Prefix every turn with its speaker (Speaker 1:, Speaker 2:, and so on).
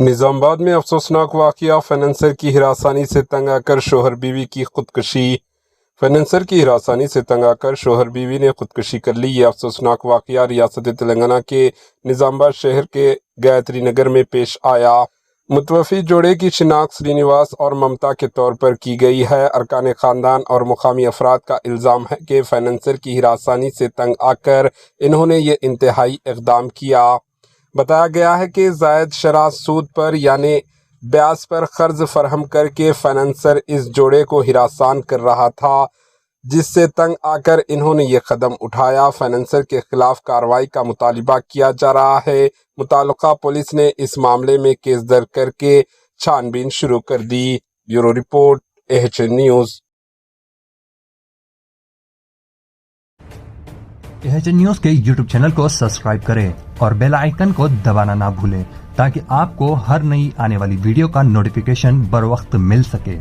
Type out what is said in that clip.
Speaker 1: نظام آباد میں افسوسناک واقعہ، فائنانسر کی ہراسانی سے تنگ آ کر شوہر بیوی کی خودکشی۔ فائنانسر کی ہراسانی سے تنگ آ کر شوہر بیوی نے خودکشی کر لی۔ یہ افسوسناک واقعہ ریاست تلنگانہ کے نظام آباد شہر کے گایتری نگر میں پیش آیا۔ متوفی جوڑے کی شناخت سرینیواس اور ممتا کے طور پر کی گئی ہے۔ ارکان خاندان اور مقامی افراد کا الزام ہے کہ فائنانسر کی ہراسانی سے تنگ آ کر انہوں نے یہ انتہائی اقدام کیا۔ بتایا گیا ہے کہ زائد شرح سود پر یعنی بیاج پر قرض فراہم کر کے فائنانسر اس جوڑے کو ہراساں کر رہا تھا، جس سے تنگ آ کر انہوں نے یہ قدم اٹھایا۔ فائنانسر کے خلاف کارروائی کا مطالبہ کیا جا رہا ہے۔ متعلقہ پولیس نے اس معاملے میں کیس درج کر کے چھان بین شروع کر دی۔ Bureau report AHN news.
Speaker 2: AHN news کے YouTube چینل کو سبسکرائب کریں اور بیل آئیکن کو دبانا نہ بھولیں تاکہ آپ کو ہر نئی آنے والی ویڈیو کا نوٹیفیکیشن بر وقت مل سکے۔